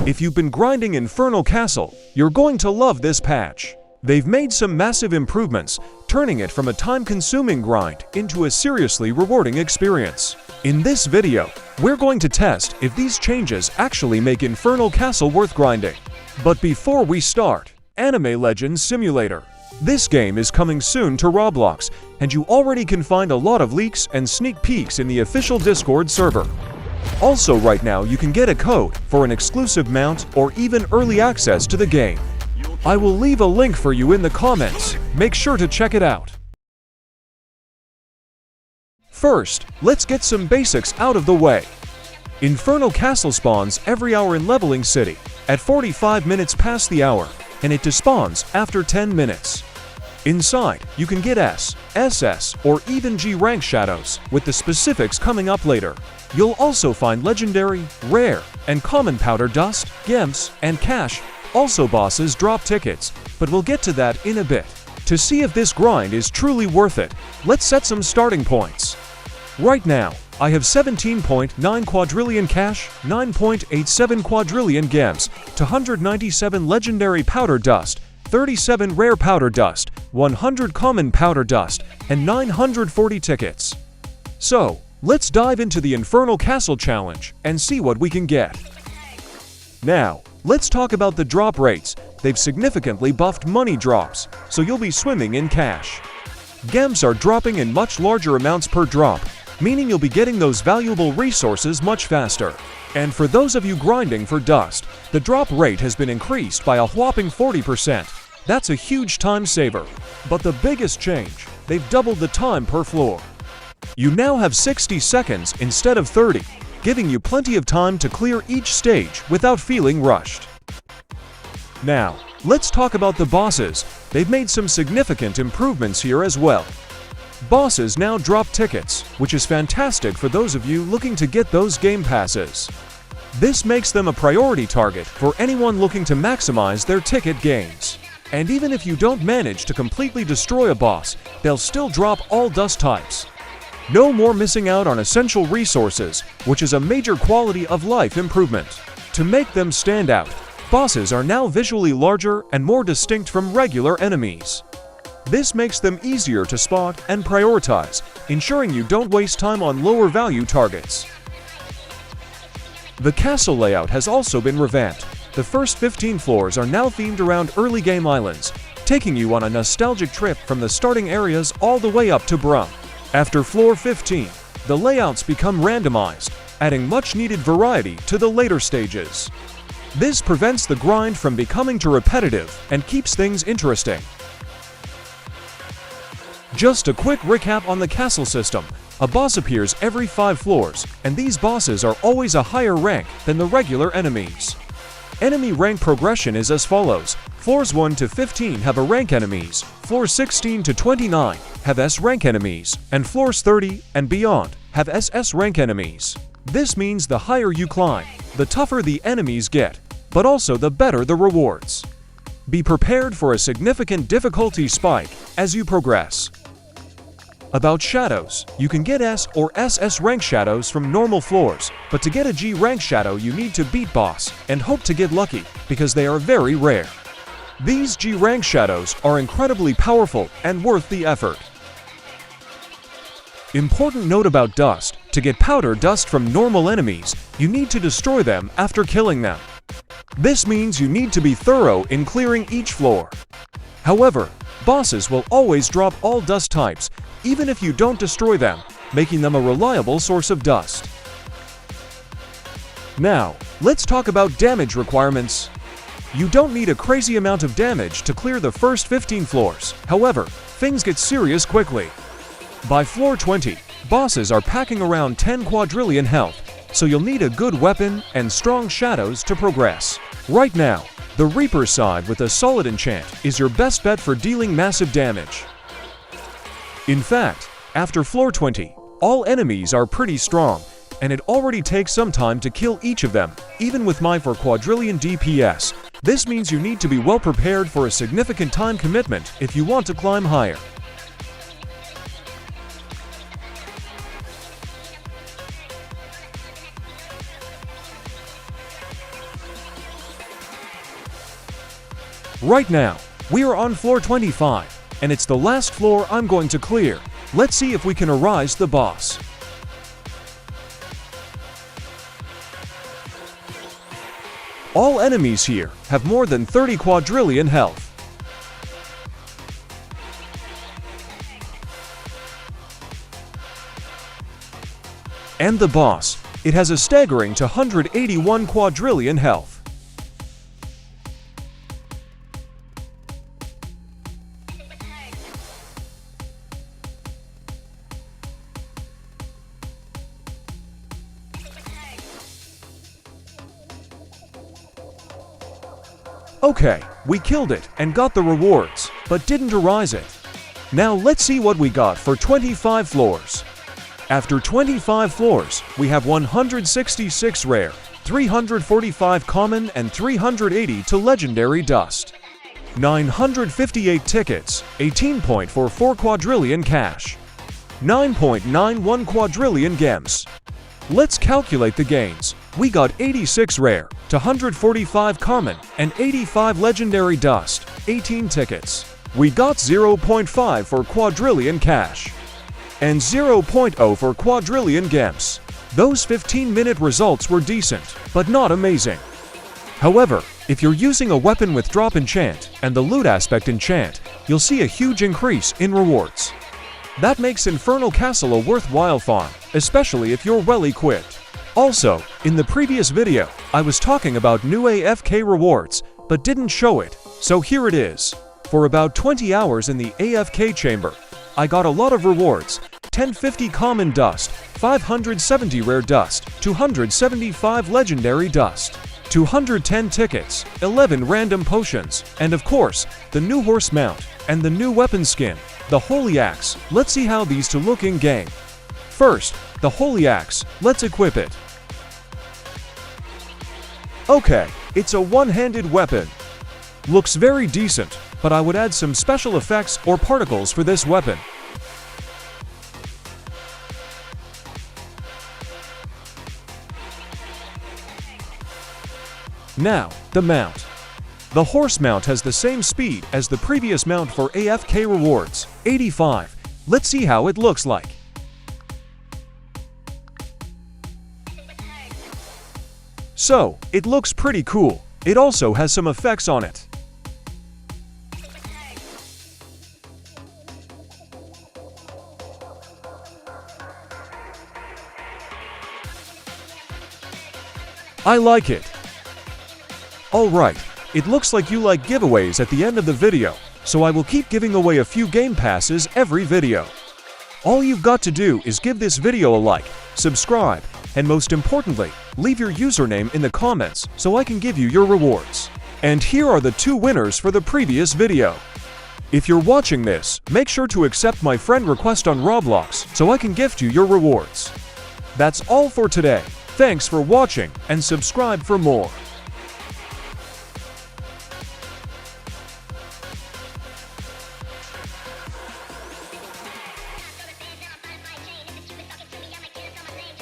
If you've been grinding Infernal Castle, you're going to love this patch. They've made some massive improvements, turning it from a time-consuming grind into a seriously rewarding experience. In this video, we're going to test if these changes actually make Infernal Castle worth grinding. But before we start, Anime Legends Simulator. This game is coming soon to Roblox, and you already can find a lot of leaks and sneak peeks in the official Discord server. Also, right now you can get a code for an exclusive mount or even early access to the game. I will leave a link for you in the comments. Make sure to check it out. First, let's get some basics out of the way. Infernal Castle spawns every hour in Leveling City, at 45 minutes past the hour, and it despawns after 10 minutes. Inside, you can get S, SS, or even G rank shadows, with the specifics coming up later. You'll also find legendary, rare, and common powder dust, gems, and cash. Also bosses drop tickets, but we'll get to that in a bit. To see if this grind is truly worth it, let's set some starting points. Right now, I have 17.9 quadrillion cash, 9.87 quadrillion gems, 297 legendary powder dust, 37 rare powder dust, 100 common powder dust, and 940 tickets. So, let's dive into the Infernal Castle challenge and see what we can get. Now, let's talk about the drop rates. They've significantly buffed money drops, so you'll be swimming in cash. Gems are dropping in much larger amounts per drop, meaning you'll be getting those valuable resources much faster. And for those of you grinding for dust, the drop rate has been increased by a whopping 40%. That's a huge time saver. But the biggest change, they've doubled the time per floor. You now have 60 seconds instead of 30, giving you plenty of time to clear each stage without feeling rushed. Now, let's talk about the bosses. They've made some significant improvements here as well. Bosses now drop tickets, which is fantastic for those of you looking to get those game passes. This makes them a priority target for anyone looking to maximize their ticket gains. And even if you don't manage to completely destroy a boss, they'll still drop all dust types. No more missing out on essential resources, which is a major quality of life improvement. To make them stand out, bosses are now visually larger and more distinct from regular enemies. This makes them easier to spot and prioritize, ensuring you don't waste time on lower value targets. The castle layout has also been revamped. The first 15 floors are now themed around early game islands, taking you on a nostalgic trip from the starting areas all the way up to Brum. After floor 15, the layouts become randomized, adding much needed variety to the later stages. This prevents the grind from becoming too repetitive and keeps things interesting. Just a quick recap on the castle system. A boss appears every 5 floors, and these bosses are always a higher rank than the regular enemies. Enemy rank progression is as follows. Floors 1 to 15 have a rank enemies, floors 16 to 29 have S rank enemies, and floors 30 and beyond have SS rank enemies. This means the higher you climb, the tougher the enemies get, but also the better the rewards. Be prepared for a significant difficulty spike as you progress. About shadows, you can get S or SS rank shadows from normal floors, but to get a G rank shadow you need to beat boss and hope to get lucky because they are very rare. These G rank shadows are incredibly powerful and worth the effort. Important note about dust: to get powder dust from normal enemies, you need to destroy them after killing them. This means you need to be thorough in clearing each floor. However, bosses will always drop all dust types, even if you don't destroy them, making them a reliable source of dust. Now, let's talk about damage requirements. You don't need a crazy amount of damage to clear the first 15 floors. However, things get serious quickly. By floor 20, bosses are packing around 10 quadrillion health, so you'll need a good weapon and strong shadows to progress. Right now, the Reaper side with a solid enchant is your best bet for dealing massive damage. In fact, after floor 20, all enemies are pretty strong, and it already takes some time to kill each of them, even with my 4 quadrillion DPS. This means you need to be well prepared for a significant time commitment if you want to climb higher. Right now, we are on floor 25, and it's the last floor I'm going to clear. Let's see if we can arise the boss. All enemies here have more than 30 quadrillion health. And the boss, it has a staggering 281 quadrillion health. Okay, we killed it and got the rewards, but didn't arise it. Now let's see what we got for 25 floors. After 25 floors, we have 166 rare, 345 common and 382 legendary dust. 958 tickets, 18.44 quadrillion cash. 9.91 quadrillion gems. Let's calculate the gains. We got 86 rare, 145 common, and 85 legendary dust, 18 tickets. We got 0.5 for quadrillion cash. And 0.0 for quadrillion gems. Those 15-minute results were decent, but not amazing. However, if you're using a weapon with drop enchant and the loot aspect enchant, you'll see a huge increase in rewards. That makes Infernal Castle a worthwhile farm, especially if you're well equipped. Also, in the previous video, I was talking about new AFK rewards, but didn't show it, so here it is. For about 20 hours in the AFK chamber, I got a lot of rewards: 1050 common dust, 570 rare dust, 275 legendary dust, 210 tickets, 11 random potions, and of course, the new horse mount and the new weapon skin, the Holy Axe. Let's see how these two look in game. First, the Holy Axe. Let's equip it. Okay, it's a one-handed weapon. Looks very decent, but I would add some special effects or particles for this weapon. Now, the mount. The horse mount has the same speed as the previous mount for AFK rewards, 85. Let's see how it looks like. So, it looks pretty cool. It also has some effects on it. I like it. Alright, it looks like you like giveaways at the end of the video, so I will keep giving away a few game passes every video. All you've got to do is give this video a like, subscribe, and most importantly, leave your username in the comments so I can give you your rewards. And here are the two winners for the previous video. If you're watching this, make sure to accept my friend request on Roblox so I can gift you your rewards. That's all for today. Thanks for watching and subscribe for more.